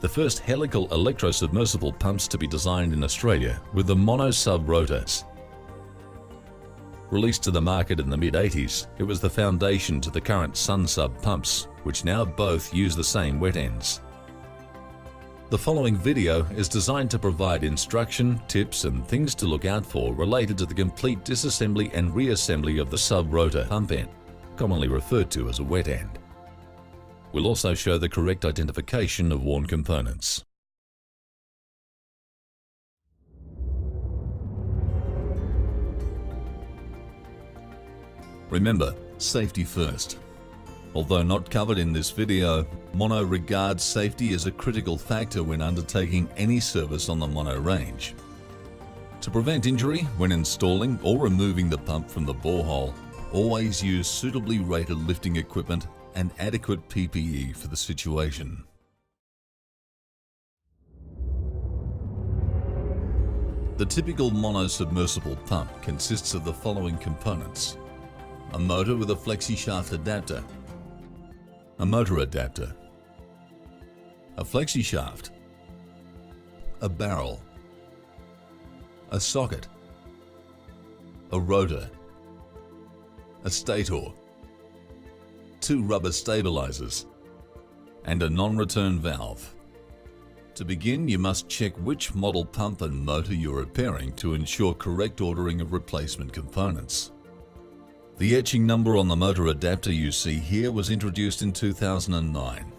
the first helical electro-submersible pumps to be designed in Australia were the mono sub rotors. Released to the market in the mid-80s, it was the foundation to the current Sun Sub pumps, which now both use the same wet ends. The following video is designed to provide instruction, tips and things to look out for related to the complete disassembly and reassembly of the sub-rotor pump end, commonly referred to as a wet end. We'll also show the correct identification of worn components. Remember, safety first. Although not covered in this video, Mono regards safety as a critical factor when undertaking any service on the Mono range. To prevent injury when installing or removing the pump from the borehole, always use suitably rated lifting equipment and adequate PPE for the situation. The typical Mono submersible pump consists of the following components: a motor with a flexi shaft adapter, a motor adapter, a flexi shaft, a barrel, a socket, a rotor, a stator, 2 rubber stabilizers, and a non-return valve. To begin, you must check which model pump and motor you're repairing to ensure correct ordering of replacement components. The etching number on the motor adapter you see here was introduced in 2009.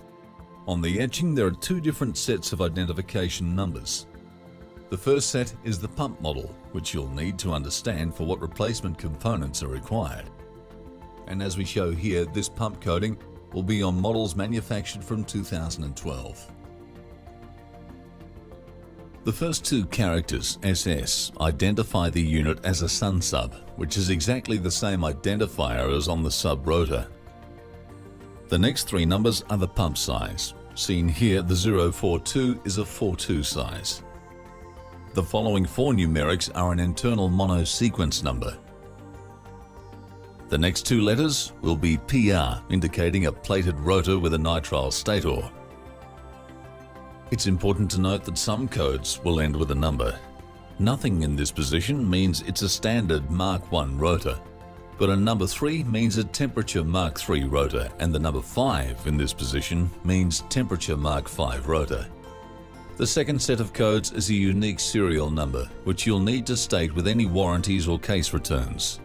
On the etching, there are 2 different sets of identification numbers. The first set is the pump model, which you'll need to understand for what replacement components are required. And as we show here, this pump coding will be on models manufactured from 2012. The first 2 characters, SS, identify the unit as a Sun Sub, which is exactly the same identifier as on the sub-rotor. The next 3 numbers are the pump size. Seen here, the 042 is a 42 size. The following 4 numerics are an internal mono sequence number. The next 2 letters will be PR, indicating a plated rotor with a nitrile stator. It's important to note that some codes will end with a number. Nothing in this position means it's a standard Mark 1 rotor, but a number 3 means a temperature Mark 3 rotor, and the number 5 in this position means temperature Mark 5 rotor. The second set of codes is a unique serial number, which you'll need to state with any warranties or case returns.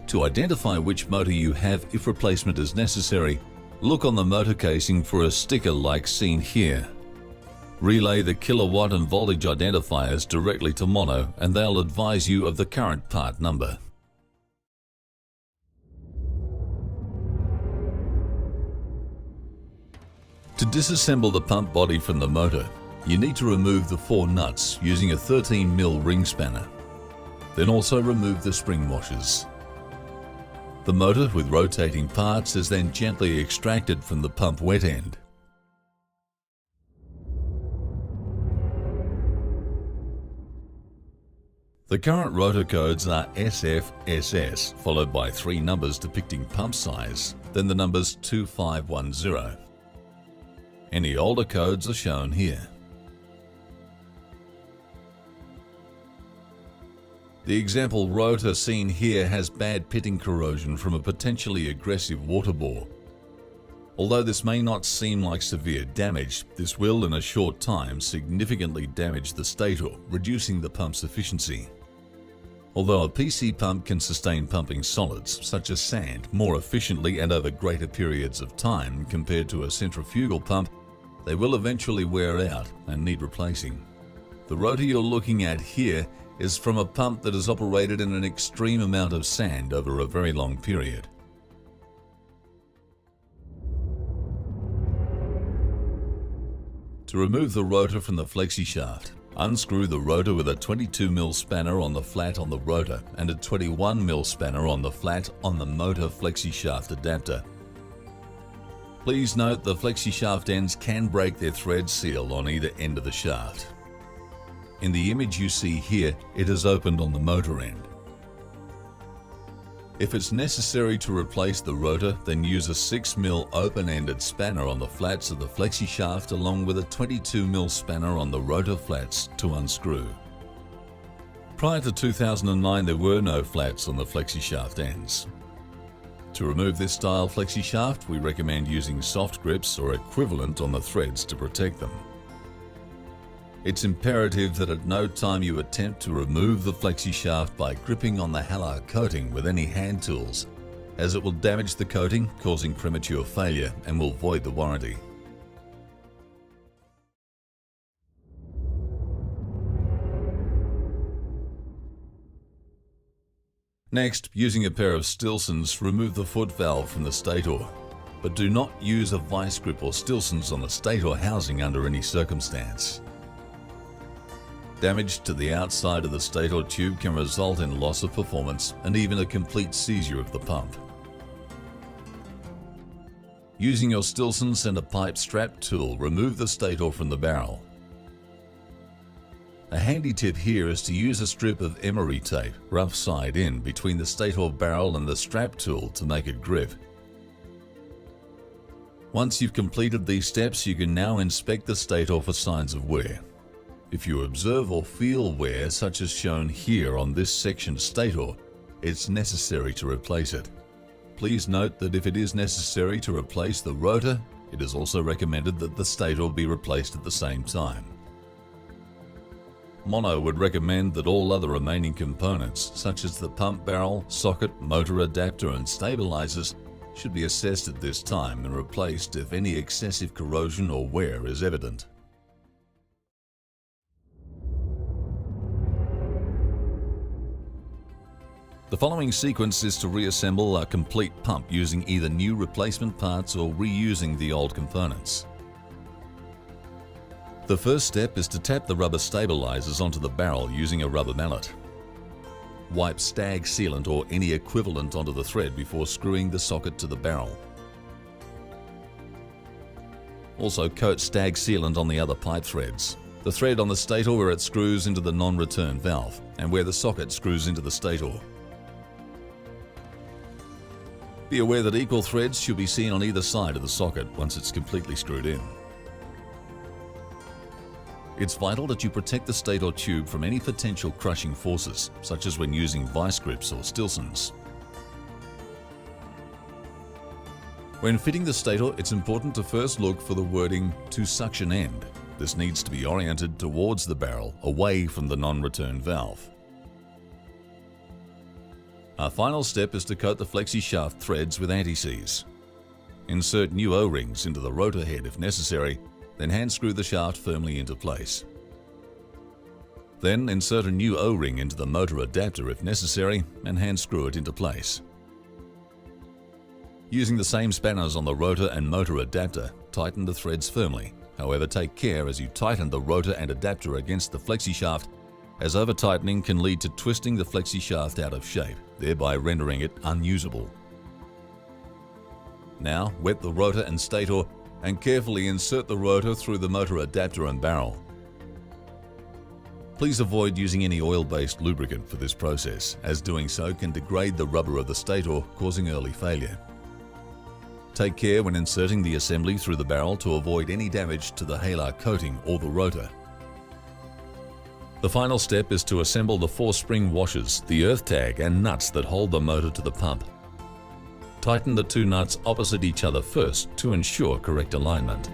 To identify which motor you have if replacement is necessary, look on the motor casing for a sticker like seen here. Relay the kilowatt and voltage identifiers directly to Mono and they'll advise you of the current part number. To disassemble the pump body from the motor, you need to remove the 4 nuts using a 13mm ring spanner. Then also remove the spring washers. The motor with rotating parts is then gently extracted from the pump wet end. The current rotor codes are SF, SS, followed by 3 numbers depicting pump size, then the numbers 2510. Any older codes are shown here. The example rotor seen here has bad pitting corrosion from a potentially aggressive water bore. Although this may not seem like severe damage, this will in a short time significantly damage the stator, reducing the pump's efficiency. Although a PC pump can sustain pumping solids, such as sand, more efficiently and over greater periods of time compared to a centrifugal pump, they will eventually wear out and need replacing. The rotor you're looking at here is from a pump that is operated in an extreme amount of sand over a very long period. To remove the rotor from the flexi shaft, unscrew the rotor with a 22mm spanner on the flat on the rotor and a 21mm spanner on the flat on the motor flexi shaft adapter. Please note the flexi shaft ends can break their thread seal on either end of the shaft. In the image you see here, it is opened on the motor end. If it's necessary to replace the rotor, then use a 6mm open-ended spanner on the flats of the flexi shaft along with a 22mm spanner on the rotor flats to unscrew. Prior to 2009, there were no flats on the flexi shaft ends. To remove this style flexi shaft, we recommend using soft grips or equivalent on the threads to protect them. It's imperative that at no time you attempt to remove the flexi shaft by gripping on the Halar coating with any hand tools, as it will damage the coating, causing premature failure and will void the warranty. Next, using a pair of Stilsons, remove the foot valve from the stator, but do not use a vice grip or Stilsons on the stator housing under any circumstance. Damage to the outside of the stator tube can result in loss of performance and even a complete seizure of the pump. Using your Stilsons and a pipe strap tool, remove the stator from the barrel. A handy tip here is to use a strip of emery tape, rough side in, between the stator barrel and the strap tool to make it grip. Once you've completed these steps, you can now inspect the stator for signs of wear. If you observe or feel wear, such as shown here on this section stator, it's necessary to replace it. Please note that if it is necessary to replace the rotor, it is also recommended that the stator be replaced at the same time. Mono would recommend that all other remaining components, such as the pump barrel, socket, motor adapter and stabilizers, should be assessed at this time and replaced if any excessive corrosion or wear is evident. The following sequence is to reassemble a complete pump using either new replacement parts or reusing the old components. The first step is to tap the rubber stabilizers onto the barrel using a rubber mallet. Wipe Stag sealant or any equivalent onto the thread before screwing the socket to the barrel. Also coat Stag sealant on the other pipe threads. The thread on the stator where it screws into the non-return valve and where the socket screws into the stator. Be aware that equal threads should be seen on either side of the socket once it's completely screwed in. It's vital that you protect the stator tube from any potential crushing forces, such as when using vice grips or Stilsons. When fitting the stator, it's important to first look for the wording "to suction end." This needs to be oriented towards the barrel, away from the non-return valve. Our final step is to coat the flexi shaft threads with anti-seize. Insert new O-rings into the rotor head if necessary, then hand screw the shaft firmly into place. Then insert a new O-ring into the motor adapter if necessary and hand screw it into place. Using the same spanners on the rotor and motor adapter, tighten the threads firmly. However, take care as you tighten the rotor and adapter against the flexi shaft, as over-tightening can lead to twisting the flexi shaft out of shape, thereby rendering it unusable. Now, wet the rotor and stator and carefully insert the rotor through the motor adapter and barrel. Please avoid using any oil-based lubricant for this process, as doing so can degrade the rubber of the stator, causing early failure. Take care when inserting the assembly through the barrel to avoid any damage to the Halar coating or the rotor. The final step is to assemble the 4 spring washers, the earth tag and nuts that hold the motor to the pump. Tighten the 2 nuts opposite each other first to ensure correct alignment.